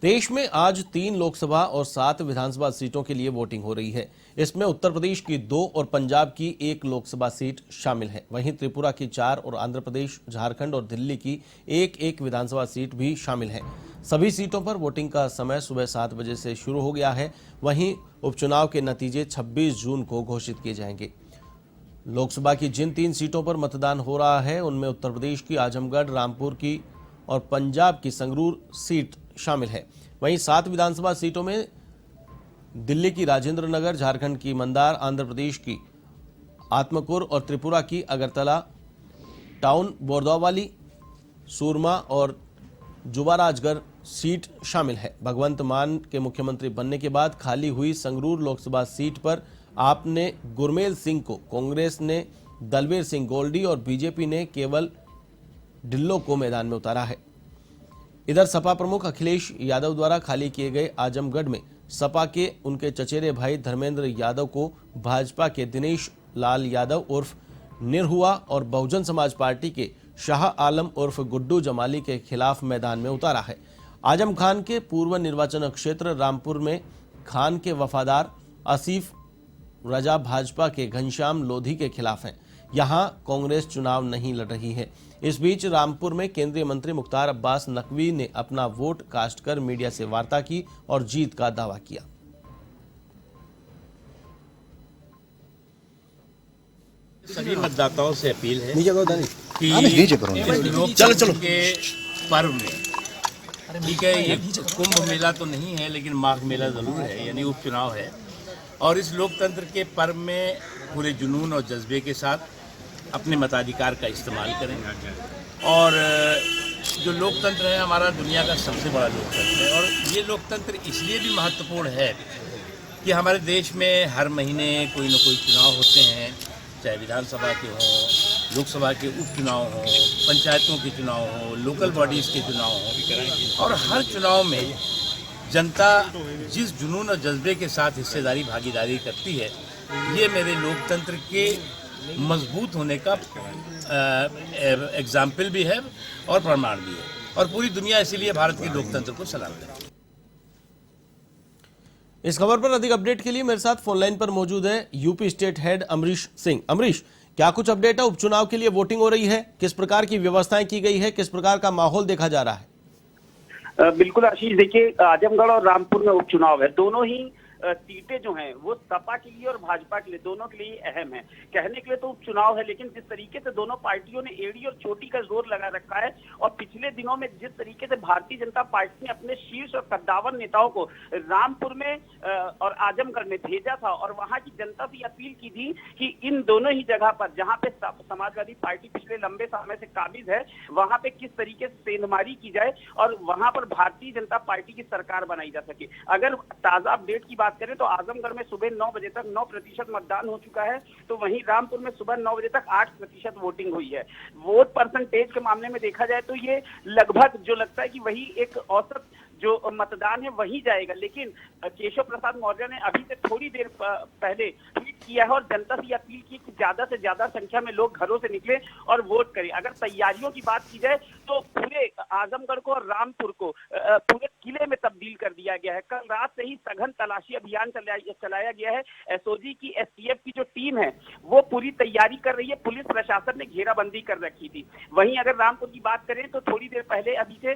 देश में आज 3 लोकसभा और 7 विधानसभा सीटों के लिए वोटिंग हो रही है। इसमें उत्तर प्रदेश की 2 और पंजाब की 1 लोकसभा सीट शामिल है। वहीं त्रिपुरा की 4 और आंध्र प्रदेश, झारखंड और दिल्ली की 1-1 विधानसभा सीट भी शामिल है। सभी सीटों पर वोटिंग का समय सुबह 7 बजे से शुरू हो गया है। वहीं उपचुनाव के नतीजे 26 जून को घोषित किए जाएंगे। लोकसभा की जिन 3 सीटों पर मतदान हो रहा है उनमें उत्तर प्रदेश की आजमगढ़, रामपुर की और पंजाब की संगरूर सीट शामिल है। वहीं 7 विधानसभा सीटों में दिल्ली की राजेंद्र नगर, झारखंड की मंदार, आंध्र प्रदेश की आत्मकूर और त्रिपुरा की अगरतला टाउन, बोरदोवाली, सूरमा और जुवाराजगढ़ सीट शामिल है। भगवंत मान के मुख्यमंत्री बनने के बाद खाली हुई संगरूर लोकसभा सीट पर आपने गुरमेल सिंह को, कांग्रेस ने दलबीर सिंह गोल्डी और बीजेपी ने केवल ढिल्लो को मैदान में उतारा है। इधर सपा प्रमुख अखिलेश यादव द्वारा खाली किए गए आजमगढ़ में सपा के उनके चचेरे भाई धर्मेंद्र यादव को भाजपा के दिनेश लाल यादव उर्फ निरहुआ और बहुजन समाज पार्टी के शाह आलम उर्फ गुड्डू जमाली के खिलाफ मैदान में उतारा है। आजम खान के पूर्व निर्वाचन क्षेत्र रामपुर में खान के वफादार आसिफ रजा भाजपा के घनश्याम लोधी के खिलाफ हैं। यहां कांग्रेस चुनाव नहीं लड़ रही है। इस बीच रामपुर में केंद्रीय मंत्री मुख्तार अब्बास नकवी ने अपना वोट कास्ट कर मीडिया से वार्ता की और जीत का दावा किया। सभी मतदाताओं से अपील है कि चलो के पर्व में, ठीक है, ये कुंभ मेला तो नहीं है लेकिन माघ मेला जरूर है, यानी उपचुनाव है, और इस लोकतंत्र के पर्व में पूरे जुनून और जज्बे के साथ अपने मताधिकार का इस्तेमाल करें। और जो लोकतंत्र है हमारा दुनिया का सबसे बड़ा लोकतंत्र है, और ये लोकतंत्र इसलिए भी महत्वपूर्ण है कि हमारे देश में हर महीने कोई न कोई चुनाव होते हैं, चाहे विधानसभा के हों, लोकसभा के उपचुनाव हों, पंचायतों के चुनाव हों, लोकल बॉडीज़ के चुनाव हों, और हर चुनाव में जनता जिस जुनून और जज्बे के साथ हिस्सेदारी भागीदारी करती है, ये मेरे लोकतंत्र के मजबूत होने का एग्जाम्पल भी है और प्रमाण भी है, और पूरी दुनिया इसीलिए भारत के लोकतंत्र को सलाम करती है। इस खबर पर अधिक अपडेट के लिए मेरे साथ फोन लाइन पर मौजूद है UP state head Amrish Singh. Amrish, क्या कुछ अपडेट है? उपचुनाव के लिए वोटिंग हो रही है, किस प्रकार की व्यवस्थाएं की गई है, किस प्रकार का माहौल देखा जा रहा है? बिल्कुल आशीष, देखिए आजमगढ़ और रामपुर में उपचुनाव है। दोनों ही सीटें जो हैं वो सपा के लिए और भाजपा के लिए, दोनों के लिए अहम है। कहने के लिए तो उपचुनाव है, लेकिन जिस तरीके से दोनों पार्टियों ने एड़ी और चोटी का जोर लगा रखा है, और पिछले दिनों में जिस तरीके से भारतीय जनता पार्टी ने अपने शीर्ष और कद्दावर नेताओं को रामपुर में और आजमगढ़ में भेजा था, और वहां की जनता से अपील की थी कि इन दोनों ही जगह पर जहां पे समाजवादी पार्टी पिछले लंबे समय से काबिज है, वहां पे किस तरीके से सेंधमारी की जाए और वहां पर भारतीय जनता पार्टी की सरकार बनाई जा सके। अगर ताजा अपडेट की बात करें तो आजमगढ़ में सुबह 9 बजे तक 9% मतदान हो चुका है, तो वहीं रामपुर में सुबह 9 बजे तक 8% वोटिंग हुई है। वोट परसेंटेज के मामले में देखा जाए तो ये लगभग जो लगता है कि वही एक औसत जो मतदान है वही जाएगा, लेकिन केशव प्रसाद मौर्य ने अभी से थोड़ी देर पहले ट्वीट किया है और जनता से अपील की कि ज्यादा से ज्यादा संख्या में लोग घरों से निकले और वोट करें। अगर तैयारियों की बात की जाए तो पूरे आजमगढ़ को और रामपुर को पूरे किले में तब्दील कर दिया गया है। कल रात से ही सघन तलाशी अभियान चलाया गया है। एसओजी की, एसटीएफ की जो टीम है वो पूरी तैयारी कर रही है। पुलिस प्रशासन ने घेराबंदी कर रखी थी। वहीं अगर रामपुर की बात करें तो थोड़ी देर पहले अभी से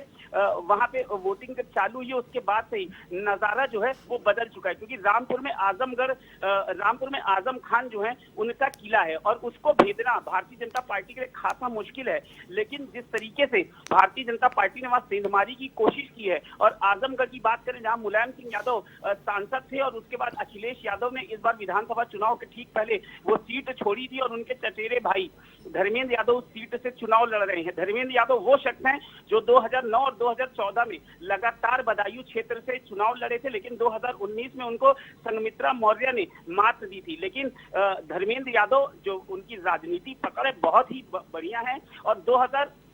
वहां पे वोटिंग चालू हुई है, उसके बाद से ही नजारा जो है वो बदल चुका है, क्योंकि रामपुर में आजम खान जो है उनका किला है और उसको भेजना भारतीय जनता पार्टी के लिए खासा मुश्किल है। लेकिन जिस तरीके से भारतीय जनता पार्टी ने वहां सेंधमारी की कोशिश की है, और आजमगढ़ की बात करें जहां मुलायम सिंह यादव सांसद थे और उसके बाद अखिलेश यादव ने इस बार विधानसभा चुनाव के ठीक पहले वो सीट छोड़ी थी और उनके चचेरे भाई धर्मेंद्र यादव उस सीट से चुनाव लड़ रहे हैं। धर्मेंद्र यादव वो शख्स हैं जो 2009 और 2014 में लगातार बदायूं क्षेत्र से चुनाव लड़े थे, लेकिन 2019 में उनको संघमित्रा मौर्य ने मात दी थी। लेकिन धर्मेंद्र यादव जो उनकी राजनीति पकड़ है बहुत ही बढ़िया है, और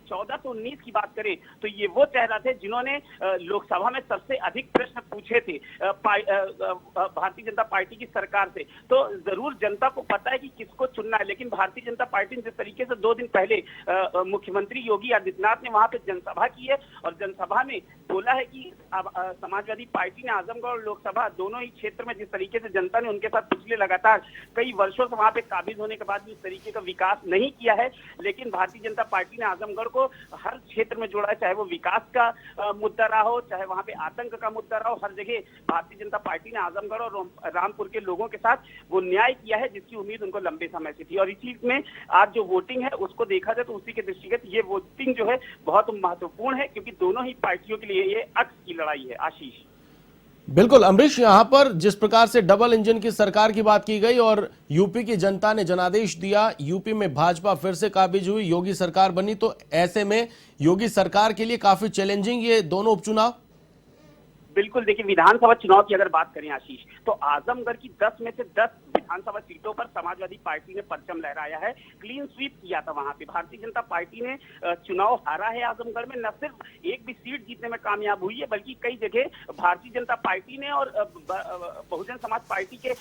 2014 से 19 की बात करें तो ये वो चेहरा थे जिन्होंने लोकसभा में सबसे अधिक प्रश्न पूछे थे भारतीय जनता पार्टी की सरकार से। तो जरूर जनता को पता है कि किसको चुनना है, लेकिन भारतीय जनता पार्टी ने जिस तरीके से 2 दिन पहले मुख्यमंत्री योगी आदित्यनाथ ने वहां पे जनसभा की है और जनसभा में बोला है कि समाजवादी पार्टी ने आजमगढ़ और लोकसभा दोनों ही क्षेत्र में जिस तरीके से जनता ने उनके साथ पिछले लगातार कई वर्षों से वहां पे काबिज होने के बाद भी उस तरीके का विकास नहीं किया है, लेकिन भारतीय जनता पार्टी ने आजमगढ़ को हर क्षेत्र में जोड़ा है, चाहे वो विकास का मुद्दा रहा हो, चाहे वहां पे आतंक का मुद्दा रहा हो। हर जगह भारतीय जनता पार्टी ने आजमगढ़ और रामपुर के लोगों के साथ वो न्याय किया है जिसकी उम्मीद उनको लंबे समय से थी। और इसी में आज जो वोटिंग है उसको देखा जाए तो उसी के दृष्टिगत ये वोटिंग जो है बहुत महत्वपूर्ण है, क्योंकि दोनों ही पार्टियों के लिए ये अक्स की लड़ाई है। आशीष। बिल्कुल अमरीश, यहां पर जिस प्रकार से डबल इंजन की सरकार की बात की गई और यूपी की जनता ने जनादेश दिया, यूपी में भाजपा फिर से काबिज हुई, योगी सरकार बनी, तो ऐसे में योगी सरकार के लिए काफी चैलेंजिंग ये दोनों उपचुनाव। बिल्कुल, देखिए विधानसभा चुनाव की अगर बात करें आशीष, तो आजमगढ़ की 10 में से 10 विधानसभा सीटों पर समाजवादी पार्टी ने परचम लहराया है। क्लीन स्वीप किया था वहां पे। भारतीय जनता पार्टी ने चुनाव हारा है आजमगढ़ में, न सिर्फ एक भी सीट जीतने में कामयाब हुई है बल्कि कई जगह भारतीय जनता पार्टी ने और बहुजन समाज पार्टी के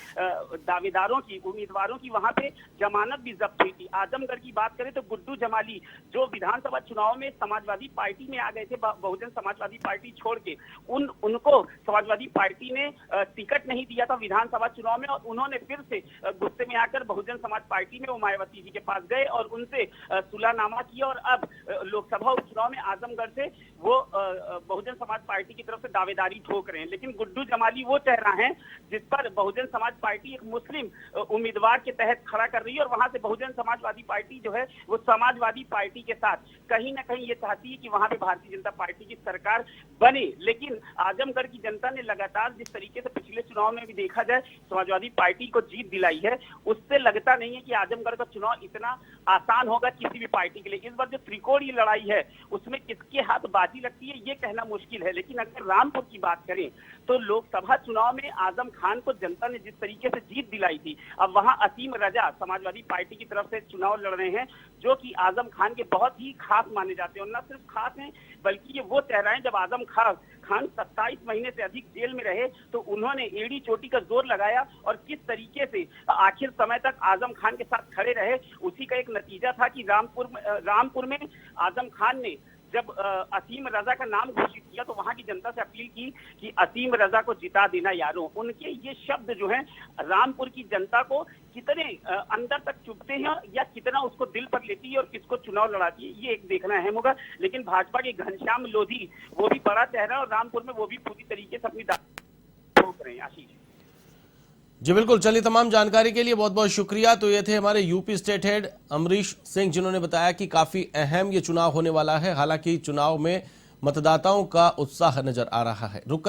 दावेदारों की, उम्मीदवारों की वहां पे जमानत भी जब्त हुई थी। आजमगढ़ की बात करें तो गुड्डू जमाली जो विधानसभा चुनाव में समाजवादी पार्टी में आ गए थे, बहुजन समाजवादी पार्टी छोड़ के, उनको समाजवादी पार्टी ने टिकट नहीं दिया था विधानसभा चुनाव में और उन्होंने फिर से गुस्से में आकर बहुजन समाज पार्टी में वो मायावती जी के पास गए और उनसे सुलहनामा किया और अब लोकसभा उपचुनाव में आजमगढ़ से वो बहुजन समाज पार्टी की तरफ से दावेदारी ठोक रहे हैं। लेकिन गुड्डू जमाली वो चेहरा है जिस पर बहुजन समाज पार्टी एक मुस्लिम उम्मीदवार के तहत खड़ा कर रही है और वहां से बहुजन समाजवादी पार्टी जो है वो समाजवादी पार्टी के साथ कहीं ना कहीं ये चाहती है कि वहां पे भारतीय जनता पार्टी की सरकार बने। लेकिन आजमगढ़ की जनता ने लगातार जिस तरीके से पिछले चुनाव में भी देखा जाए समाजवादी पार्टी को जीत दिलाई है, उससे लगता नहीं है कि आजमगढ़ का चुनाव इतना आसान होगा किसी भी पार्टी के लिए। इस बार जो त्रिकोणीय लड़ाई है उसमें किसके हाथ बाजी लगती है ये कहना मुश्किल है। लेकिन अगर रामपुर की बात करें तो लोकसभा चुनाव में आजम खान को जनता ने जिस तरीके से जीत दिलाई थी, अब वहां असीम रजा समाजवादी पार्टी की तरफ से चुनाव लड़ रहे हैं जो कि आजम खान के बहुत ही खास माने जाते हैं और न सिर्फ खास हैं बल्कि ये वो चेहरा है जब आजम खान 27 महीने से अधिक जेल में रहे तो उन्होंने एड़ी चोटी का जोर लगाया और किस तरीके से आखिर समय तक आजम खान के साथ खड़े रहे, उसी का एक नतीजा था कि रामपुर में आजम खान ने जब असीम रजा का नाम घोषित किया तो वहां की जनता से अपील की कि असीम रजा को जिता देना यारों। उनके ये शब्द जो हैं रामपुर की जनता को कितने अंदर तक चुभते हैं या कितना उसको दिल पर लेती है और किसको चुनाव लड़ाती है ये एक देखना अहम होगा। लेकिन भाजपा के घनश्याम लोधी वो भी बड़ा चेहरा और रामपुर में वो भी पूरी तरीके से अपनी ठोक रहे हैं। आशीष जी बिल्कुल, चलिए तमाम जानकारी के लिए बहुत बहुत शुक्रिया। तो ये थे हमारे UP state head Amrish Singh जिन्होंने बताया कि काफी अहम ये चुनाव होने वाला है। हालांकि चुनाव में मतदाताओं का उत्साह नजर आ रहा है। रुक